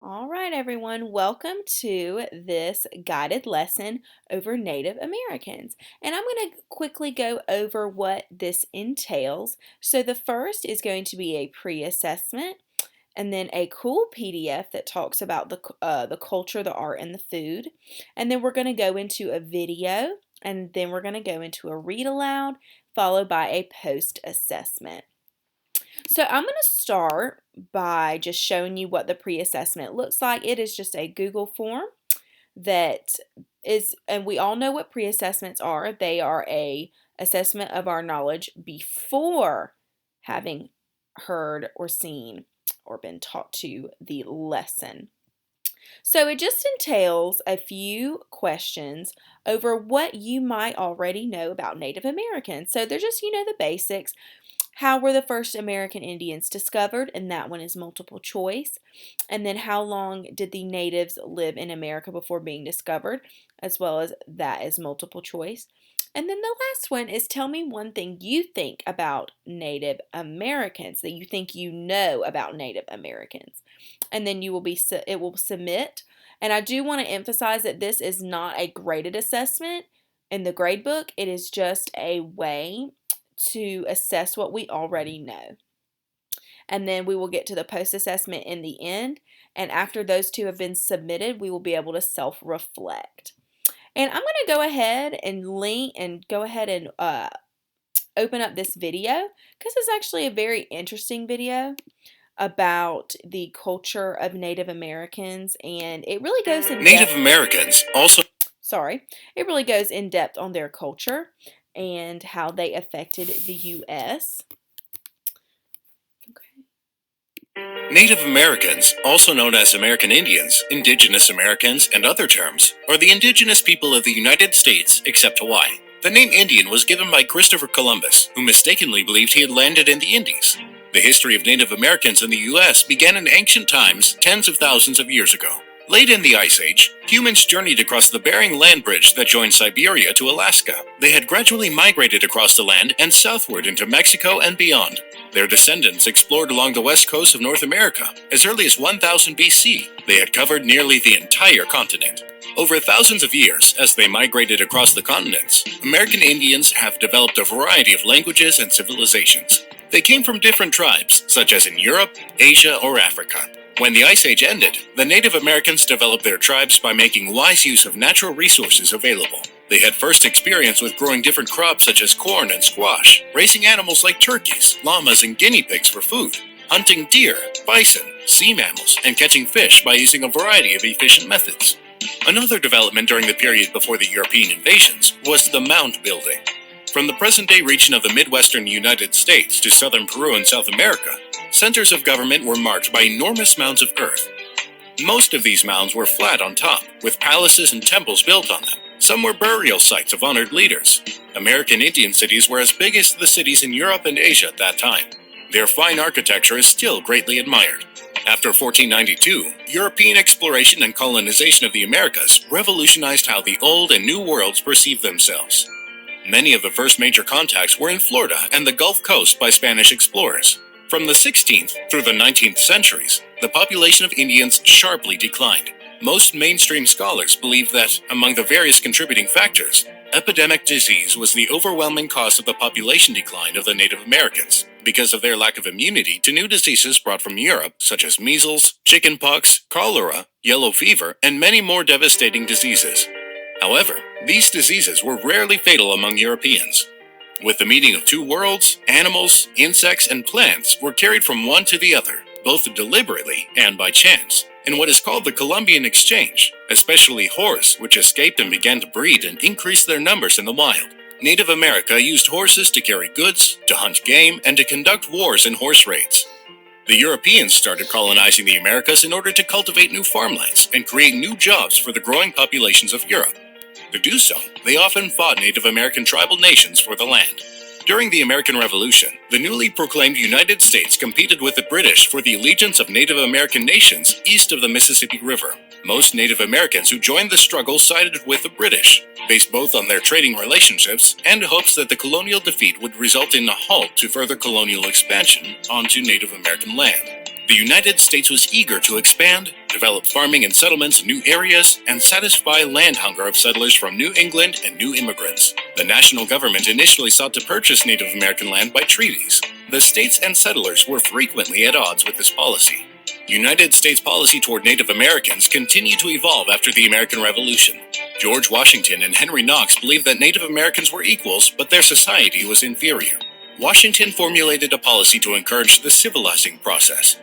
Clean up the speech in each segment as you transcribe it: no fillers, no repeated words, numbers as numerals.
All right, everyone, welcome to this guided lesson over Native Americans. And I'm going to quickly go over what this entails. So, the first is going to be a pre assessment, and then a cool PDF that talks about the culture, the art, and the food. And then we're going to go into a video, and then we're going to go into a read aloud, followed by a post assessment. So I'm going to start by just showing you what the pre-assessment looks like. It is just a Google form that is, and we all know what pre-assessments are. They are a assessment of our knowledge before having heard or seen or been taught to the lesson. So it just entails a few questions over what you might already know about Native Americans. So they're just, the basics. How were the first American Indians discovered? And that one is multiple choice. And then how long did the natives live in America before being discovered? As well as that is multiple choice. And then the last one is tell me one thing you think about Native Americans, that you think you know about Native Americans. And then it will submit. And I do want to emphasize that this is not a graded assessment in the grade book. It is just a way to assess what we already know. And then we will get to the post-assessment in the end. And after those two have been submitted, we will be able to self-reflect. And I'm going to go ahead and open up this video because it's actually a very interesting video about the culture of Native Americans, and it really goes in Native depth. Americans also It really goes in depth on their culture and how they affected the U.S. Native Americans, also known as American Indians, Indigenous Americans, and other terms, are the indigenous people of the United States except Hawaii. The name Indian was given by Christopher Columbus, who mistakenly believed he had landed in the Indies. The history of Native Americans in the U.S. began in ancient times, tens of thousands of years ago. Late in the Ice Age, humans journeyed across the Bering Land Bridge that joined Siberia to Alaska. They had gradually migrated across the land and southward into Mexico and beyond. Their descendants explored along the west coast of North America. As early as 1000 BC, they had covered nearly the entire continent. Over thousands of years, as they migrated across the continents, American Indians have developed a variety of languages and civilizations. They came from different tribes, such as in Europe, Asia, or Africa. When the Ice Age ended, the Native Americans developed their tribes by making wise use of natural resources available. They had first experience with growing different crops such as corn and squash, raising animals like turkeys, llamas, and guinea pigs for food, hunting deer, bison, sea mammals, and catching fish by using a variety of efficient methods. Another development during the period before the European invasions was the mound building. From the present-day region of the Midwestern United States to southern Peru and South America, centers of government were marked by enormous mounds of earth. Most of these mounds were flat on top, with palaces and temples built on them. Some were burial sites of honored leaders. American Indian cities were as big as the cities in Europe and Asia at that time. Their fine architecture is still greatly admired. After 1492, European exploration and colonization of the Americas revolutionized how the Old and New Worlds perceived themselves. Many of the first major contacts were in Florida and the Gulf Coast by Spanish explorers. From the 16th through the 19th centuries, the population of Indians sharply declined. Most mainstream scholars believe that, among the various contributing factors, epidemic disease was the overwhelming cause of the population decline of the Native Americans, because of their lack of immunity to new diseases brought from Europe, such as measles, chickenpox, cholera, yellow fever, and many more devastating diseases. However, these diseases were rarely fatal among Europeans. With the meeting of two worlds, animals, insects, and plants were carried from one to the other, both deliberately and by chance, in what is called the Columbian Exchange, especially horse, which escaped and began to breed and increase their numbers in the wild. Native America used horses to carry goods, to hunt game, and to conduct wars and horse raids. The Europeans started colonizing the Americas in order to cultivate new farmlands and create new jobs for the growing populations of Europe. To do so, they often fought Native American tribal nations for the land. During the American Revolution, the newly proclaimed United States competed with the British for the allegiance of Native American nations east of the Mississippi River. Most Native Americans who joined the struggle sided with the British, based both on their trading relationships and hopes that the colonial defeat would result in a halt to further colonial expansion onto Native American land. The United States was eager to expand, develop farming and settlements in new areas, and satisfy land hunger of settlers from New England and new immigrants. The national government initially sought to purchase Native American land by treaties. The states and settlers were frequently at odds with this policy. United States policy toward Native Americans continued to evolve after the American Revolution. George Washington and Henry Knox believed that Native Americans were equals, but their society was inferior. Washington formulated a policy to encourage the civilizing process.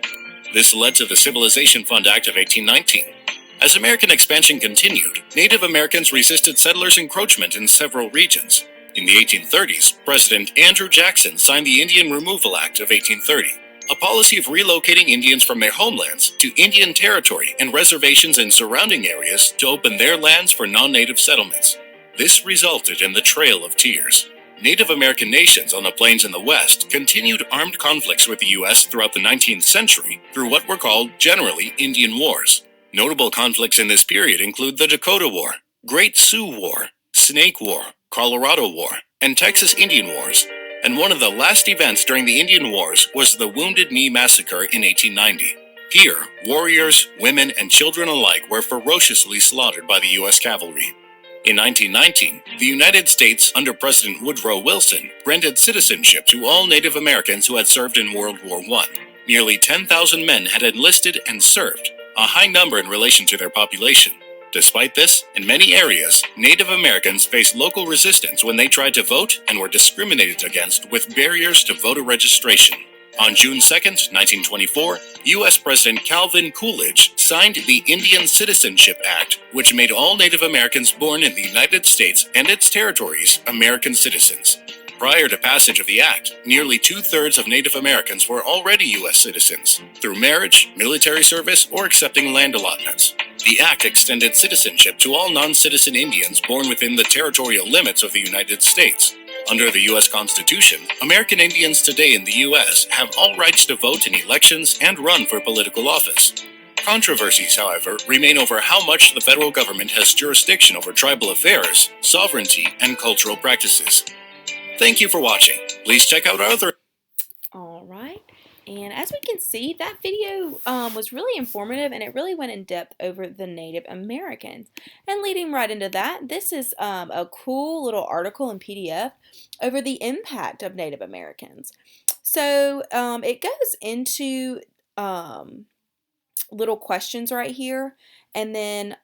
This led to the Civilization Fund Act of 1819. As American expansion continued, Native Americans resisted settlers' encroachment in several regions. In the 1830s, President Andrew Jackson signed the Indian Removal Act of 1830, a policy of relocating Indians from their homelands to Indian Territory and reservations in surrounding areas to open their lands for non-native settlements. This resulted in the Trail of Tears. Native American nations on the plains in the West continued armed conflicts with the U.S. throughout the 19th century through what were called generally Indian Wars. Notable conflicts in this period include the Dakota War, Great Sioux War, Snake War, Colorado War, and Texas Indian Wars. And one of the last events during the Indian Wars was the Wounded Knee Massacre in 1890. Here, warriors, women, and children alike were ferociously slaughtered by the U.S. cavalry. In 1919, the United States, under President Woodrow Wilson, granted citizenship to all Native Americans who had served in World War I. Nearly 10,000 men had enlisted and served, a high number in relation to their population. Despite this, in many areas, Native Americans faced local resistance when they tried to vote and were discriminated against with barriers to voter registration. On June 2, 1924, U.S. President Calvin Coolidge signed the Indian Citizenship Act, which made all Native Americans born in the United States and its territories American citizens. Prior to passage of the act, nearly two-thirds of Native Americans were already U.S. citizens, through marriage, military service, or accepting land allotments. The act extended citizenship to all non-citizen Indians born within the territorial limits of the United States. Under the U.S. Constitution, American Indians today in the U.S. have all rights to vote in elections and run for political office. Controversies, however, remain over how much the federal government has jurisdiction over tribal affairs, sovereignty, and cultural practices. Thank you for watching. Please check out our other... All right. And as we can see, that video was really informative, and it really went in depth over the Native Americans. And leading right into that, this is a cool little article in PDF over the impact of Native Americans. So it goes into little questions right here, and then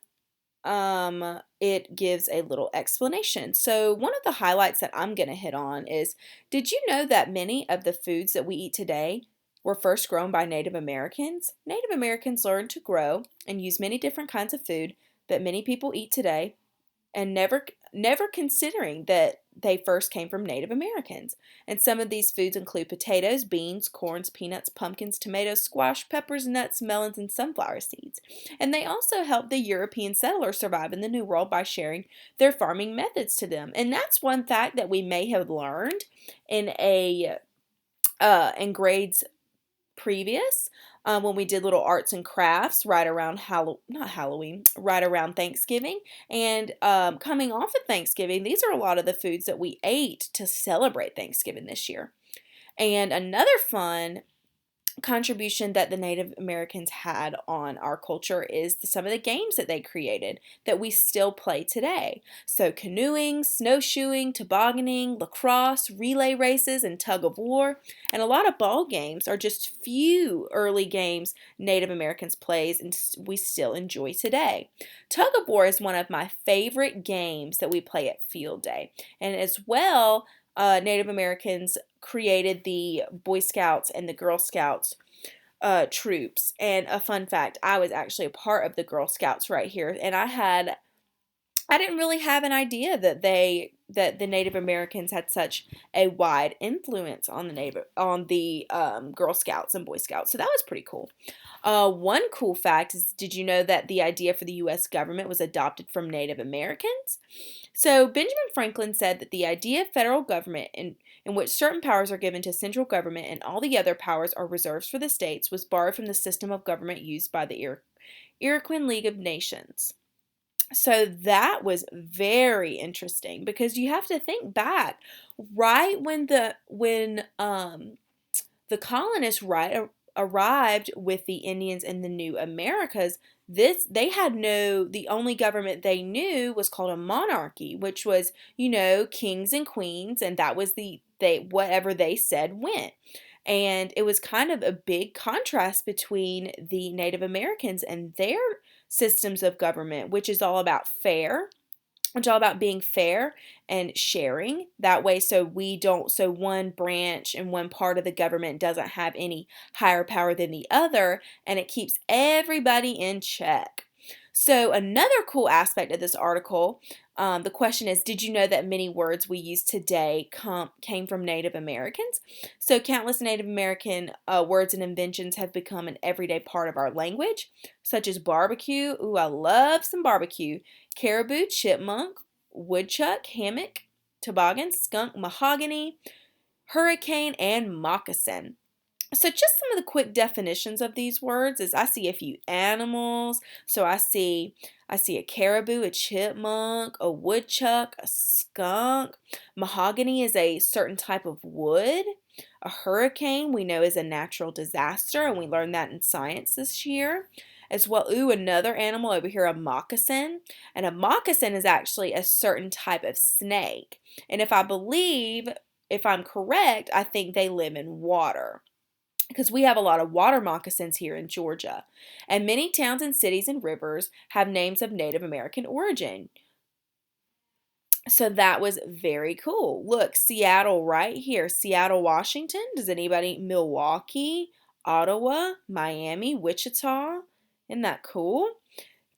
it gives a little explanation. So one of the highlights that I'm going to hit on is, did you know that many of the foods that we eat today were first grown by Native Americans? Native Americans learned to grow and use many different kinds of food that many people eat today, and never considering that they first came from Native Americans. And some of these foods include potatoes, beans, corns, peanuts, pumpkins, tomatoes, squash, peppers, nuts, melons, and sunflower seeds. And they also helped the European settlers survive in the New World by sharing their farming methods to them. And that's one fact that we may have learned in grades previous, when we did little arts and crafts right around right around Thanksgiving. And coming off of Thanksgiving, these are a lot of the foods that we ate to celebrate Thanksgiving this year. And another fun contribution that the Native Americans had on our culture is some of the games that they created that we still play today. So canoeing, snowshoeing, tobogganing, lacrosse, relay races, and tug of war. And a lot of ball games are just few early games Native Americans plays and we still enjoy today. Tug of war is one of my favorite games that we play at field day. And as well, Native Americans created the Boy Scouts and the Girl Scouts troops. And a fun fact, I was actually a part of the Girl Scouts right here, and I didn't really have an idea that the Native Americans had such a wide influence on the Girl Scouts and Boy Scouts. So that was pretty cool. One cool fact is, did you know that the idea for the U.S. government was adopted from Native Americans? So Benjamin Franklin said that the idea of federal government in which certain powers are given to central government and all the other powers are reserved for the states was borrowed from the system of government used by the Iroquois League of Nations. So that was very interesting, because you have to think back right when the colonists arrived with the Indians in the New Americas, the only government they knew was called a monarchy, which was, kings and queens, and that was whatever they said went. And it was kind of a big contrast between the Native Americans and their systems of government, which is all about being fair and sharing that way, so one branch and one part of the government doesn't have any higher power than the other, and it keeps everybody in check. So another cool aspect of this article, the question is, did you know that many words we use today came from Native Americans? So countless Native American words and inventions have become an everyday part of our language, such as barbecue. Ooh, I love some barbecue. Caribou, chipmunk, woodchuck, hammock, toboggan, skunk, mahogany, hurricane, and moccasin. So just some of the quick definitions of these words is I see a few animals. So I see a caribou, a chipmunk, a woodchuck, a skunk. Mahogany is a certain type of wood. A hurricane we know is a natural disaster, and we learned that in science this year. As well, another animal over here, a moccasin. And a moccasin is actually a certain type of snake. And if I'm correct, I think they live in water, because we have a lot of water moccasins here in Georgia. And many towns and cities and rivers have names of Native American origin. So that was very cool. Look, Seattle right here. Seattle, Washington. Does anybody? Milwaukee, Ottawa, Miami, Wichita. Isn't that cool?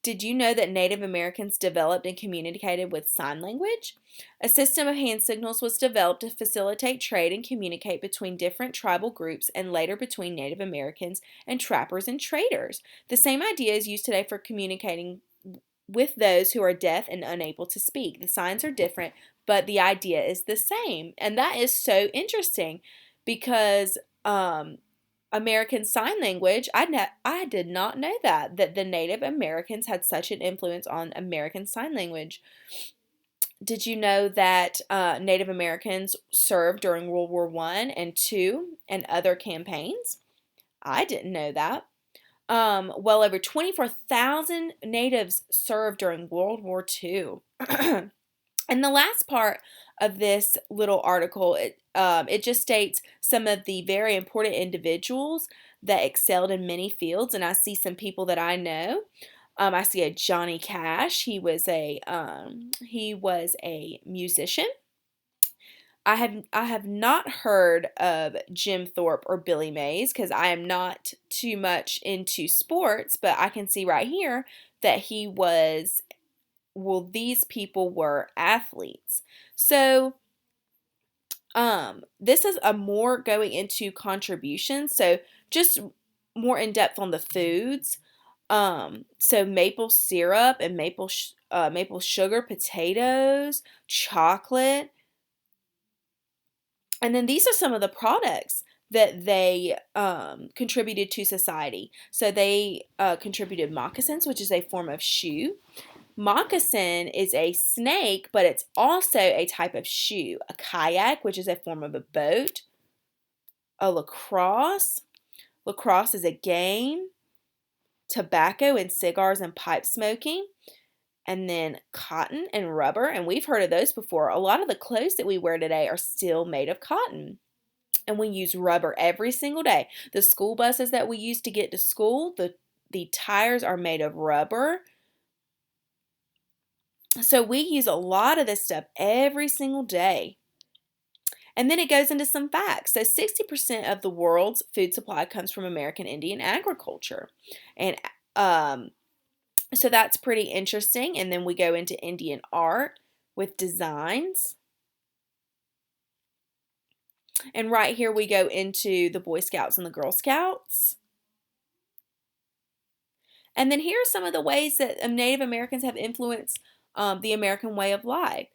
Did you know that Native Americans developed and communicated with sign language? A system of hand signals was developed to facilitate trade and communicate between different tribal groups, and later between Native Americans and trappers and traders. The same idea is used today for communicating with those who are deaf and unable to speak. The signs are different, but the idea is the same. And that is so interesting because American Sign Language, I did not know that the Native Americans had such an influence on American Sign Language. Did you know that Native Americans served during World War I and II and other campaigns? I didn't know that. Well over 24,000 natives served during World War II. And the last part of this little article, it just states some of the very important individuals that excelled in many fields, and I see some people that I know. I see a Johnny Cash. He was a musician. I have not heard of Jim Thorpe or Billy Mays because I am not too much into sports, but I can see right here that these people were athletes. So this is a more going into contributions, so just more in depth on the foods. So maple syrup and maple sugar, potatoes, chocolate, and then these are some of the products that they contributed to society. So they contributed moccasins, which is a form of shoe. Moccasin is a snake, but it's also a type of shoe. A kayak, which is a form of a boat. A lacrosse. Lacrosse is a game. Tobacco and cigars and pipe smoking. And then cotton and rubber, and we've heard of those before. A lot of the clothes that we wear today are still made of cotton. And we use rubber every single day. The school buses that we use to get to school, the tires are made of rubber. So we use a lot of this stuff every single day. And then it goes into some facts. So 60% of the world's food supply comes from American Indian agriculture. And so that's pretty interesting. And then we go into Indian art with designs. And right here we go into the Boy Scouts and the Girl Scouts. And then here are some of the ways that Native Americans have influenced the American way of life.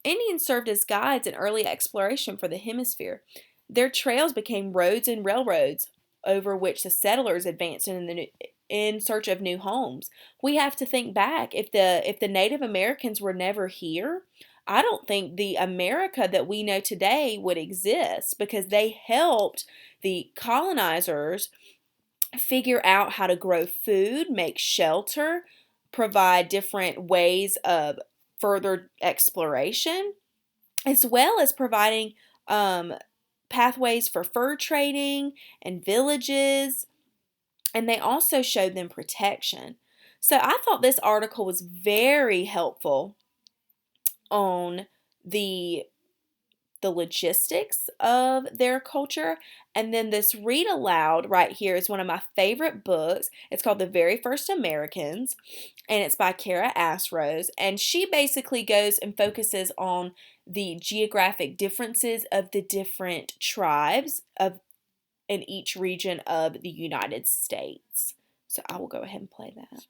Indians served as guides in early exploration for the hemisphere. Their trails became roads and railroads over which the settlers advanced in search of new homes. We have to think back. If the Native Americans were never here, I don't think the America that we know today would exist, because they helped the colonizers figure out how to grow food, make shelter, provide different ways of further exploration, as well as providing um, pathways for fur trading and villages. And they also showed them protection. So I thought this article was very helpful on the logistics of their culture. And then this read aloud right here is one of my favorite books. It's called The Very First Americans, and it's by Kara Asrose. And she basically goes and focuses on the geographic differences of the different tribes of in each region of the United States. So I will go ahead and play that.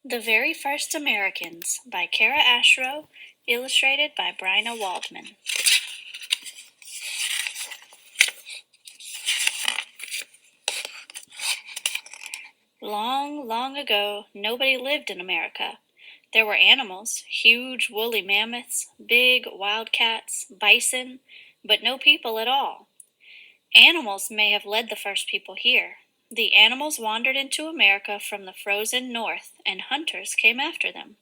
The Very First Americans by Kara Asrose, illustrated by Bryna Waldman. Long, long ago, nobody lived in America. There were animals, huge woolly mammoths, big wildcats, bison, but no people at all. Animals may have led the first people here. The animals wandered into America from the frozen north, and hunters came after them.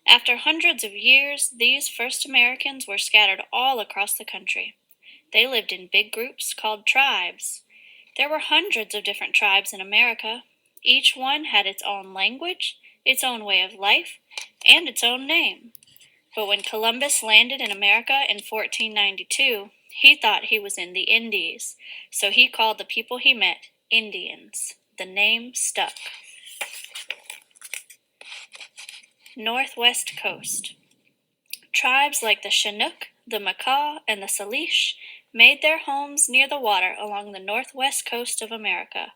After hundreds of years, these first Americans were scattered all across the country. They lived in big groups called tribes. There were hundreds of different tribes in America. Each one had its own language, its own way of life, and its own name. But when Columbus landed in America in 1492, he thought he was in the Indies, so he called the people he met Indians. The name stuck. Northwest Coast. Tribes like the Chinook, the Makah, and the Salish made their homes near the water along the northwest coast of America.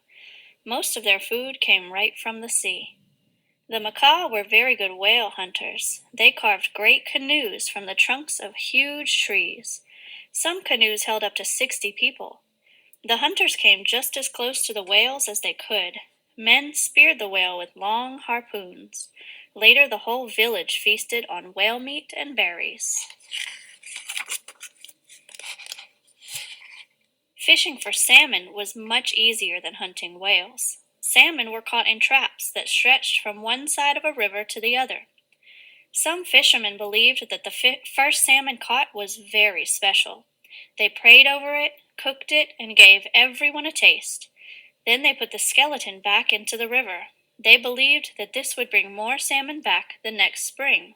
Most of their food came right from the sea. The Makah were very good whale hunters. They carved great canoes from the trunks of huge trees. Some canoes held up to 60 people. The hunters came just as close to the whales as they could. Men speared the whale with long harpoons. Later, the whole village feasted on whale meat and berries. Fishing for salmon was much easier than hunting whales. Salmon were caught in traps that stretched from one side of a river to the other. Some fishermen believed that the first salmon caught was very special. They prayed over it, cooked it, and gave everyone a taste. Then they put the skeleton back into the river. They believed that this would bring more salmon back the next spring.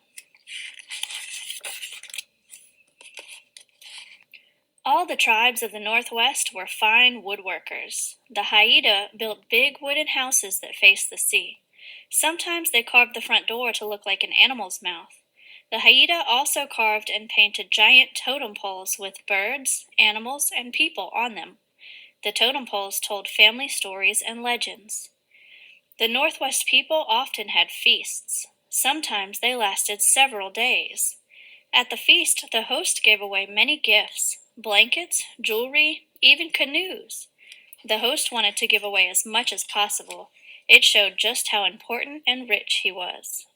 All the tribes of the Northwest were fine woodworkers. The Haida built big wooden houses that faced the sea. Sometimes they carved the front door to look like an animal's mouth. The Haida also carved and painted giant totem poles with birds, animals, and people on them. The totem poles told family stories and legends. The Northwest people often had feasts. Sometimes they lasted several days. At the feast, the host gave away many gifts: blankets, jewelry, even canoes. The host wanted to give away as much as possible. It showed just how important and rich he was.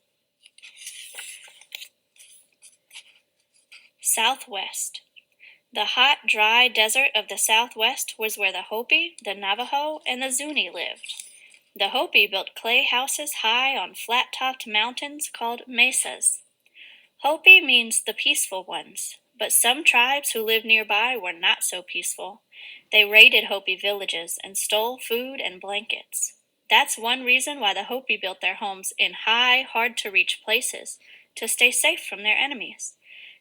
Southwest. The hot, dry desert of the Southwest was where the Hopi, the Navajo, and the Zuni lived. The Hopi built clay houses high on flat-topped mountains called mesas. Hopi means the peaceful ones, but some tribes who lived nearby were not so peaceful. They raided Hopi villages and stole food and blankets. That's one reason why the Hopi built their homes in high, hard-to-reach places, to stay safe from their enemies.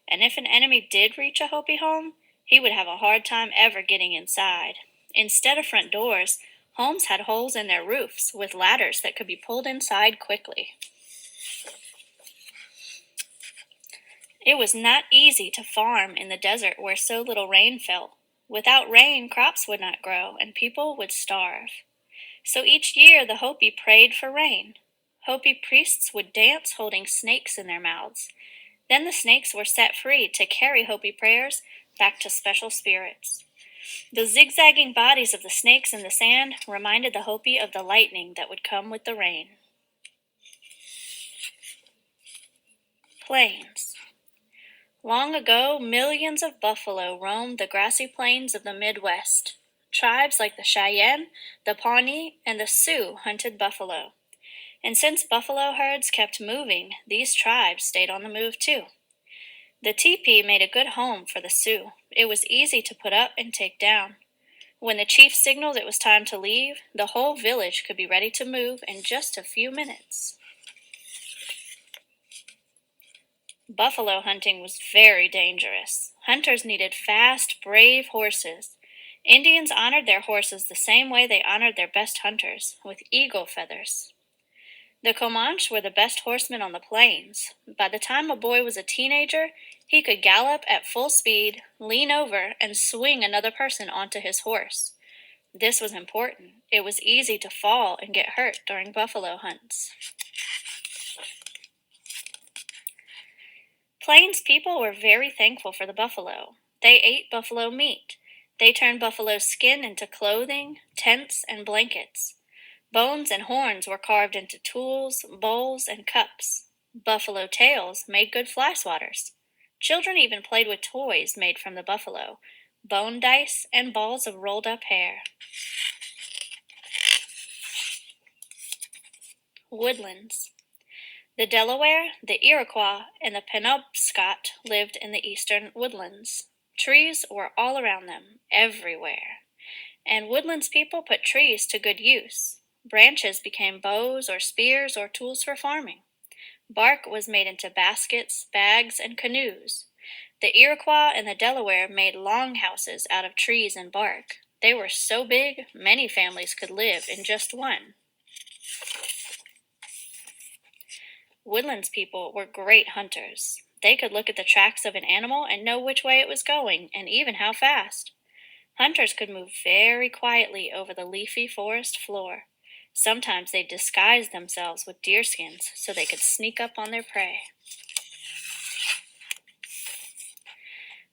And if an enemy did reach a Hopi home, he would have a hard time ever getting inside. Instead of front doors, homes had holes in their roofs with ladders that could be pulled inside quickly. It was not easy to farm in the desert where so little rain fell. Without rain, crops would not grow and people would starve. So each year the Hopi prayed for rain. Hopi priests would dance holding snakes in their mouths. Then the snakes were set free to carry Hopi prayers back to special spirits. The zigzagging bodies of the snakes in the sand reminded the Hopi of the lightning that would come with the rain. Plains. Long ago, millions of buffalo roamed the grassy plains of the Midwest. Tribes like the Cheyenne, the Pawnee, and the Sioux hunted buffalo. And since buffalo herds kept moving, these tribes stayed on the move too. The teepee made a good home for the Sioux. It was easy to put up and take down. When the chief signaled it was time to leave, the whole village could be ready to move in just a few minutes. Buffalo hunting was very dangerous. Hunters needed fast, brave horses. Indians honored their horses the same way they honored their best hunters, with eagle feathers. The Comanche were the best horsemen on the plains. By the time a boy was a teenager, he could gallop at full speed, lean over, and swing another person onto his horse. This was important. It was easy to fall and get hurt during buffalo hunts. Plains people were very thankful for the buffalo. They ate buffalo meat. They turned buffalo skin into clothing, tents, and blankets. Bones and horns were carved into tools, bowls, and cups. Buffalo tails made good fly swatters. Children even played with toys made from the buffalo, bone dice, and balls of rolled up hair. Woodlands. The Delaware, the Iroquois, and the Penobscot lived in the eastern woodlands. Trees were all around them, everywhere. And woodlands people put trees to good use. Branches became bows or spears or tools for farming. Bark was made into baskets, bags, and canoes. The Iroquois and the Delaware made long houses out of trees and bark. They were so big, many families could live in just one. Woodlands people were great hunters. They could look at the tracks of an animal and know which way it was going, and even how fast. Hunters could move very quietly over the leafy forest floor. Sometimes they disguised themselves with deerskins so they could sneak up on their prey.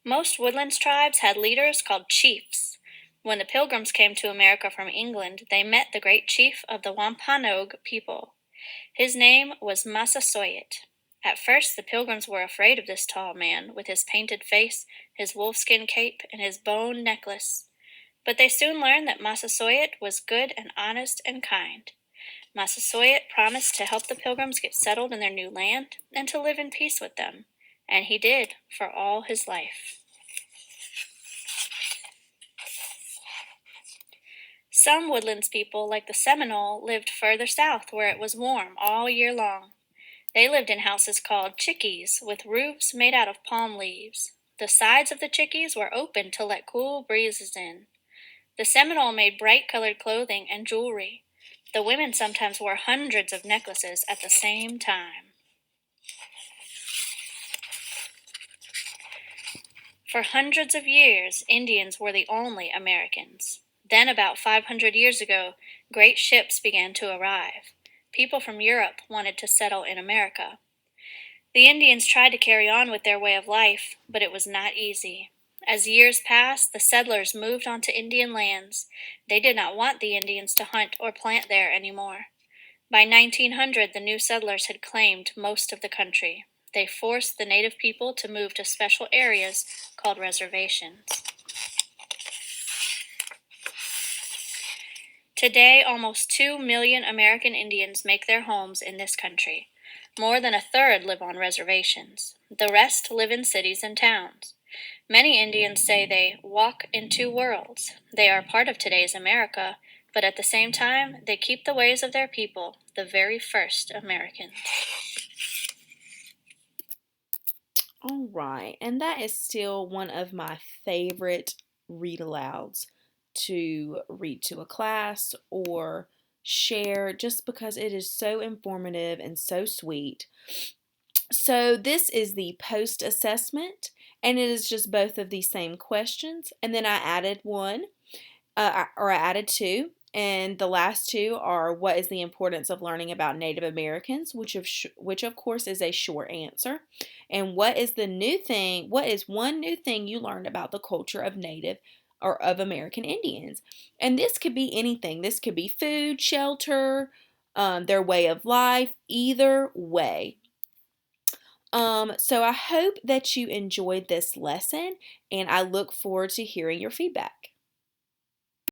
Most woodlands tribes had leaders called chiefs. When the Pilgrims came to America from England, they met the great chief of the Wampanoag people. His name was Massasoit. At first the Pilgrims were afraid of this tall man, with his painted face, his wolfskin cape, and his bone necklace. But they soon learned that Massasoit was good and honest and kind. Massasoit promised to help the Pilgrims get settled in their new land and to live in peace with them. And he did, for all his life. Some woodlands people, like the Seminole, lived further south where it was warm all year long. They lived in houses called chickees, with roofs made out of palm leaves. The sides of the chickees were open to let cool breezes in. The Seminole made bright-colored clothing and jewelry. The women sometimes wore hundreds of necklaces at the same time. For hundreds of years, Indians were the only Americans. Then, about 500 years ago, great ships began to arrive. People from Europe wanted to settle in America. The Indians tried to carry on with their way of life, but it was not easy. As years passed, the settlers moved onto Indian lands. They did not want the Indians to hunt or plant there anymore. By 1900, the new settlers had claimed most of the country. They forced the native people to move to special areas called reservations. Today, almost 2 million American Indians make their homes in this country. More than a third live on reservations. The rest live in cities and towns. Many Indians say they walk in two worlds. They are part of today's America, but at the same time, they keep the ways of their people, the very first Americans. All right, and that is still one of my favorite read alouds to read to a class or share just because it is so informative and so sweet. So this is the post assessment, and it is just both of these same questions, and then I added one, or I added two, and the last two are what is the importance of learning about Native Americans, which of course is a short answer, and what is the new thing? What is one new thing you learned about the culture of Native or of American Indians? And this could be anything. This could be food, shelter, their way of life, either way. So I hope that you enjoyed this lesson, and I look forward to hearing your feedback.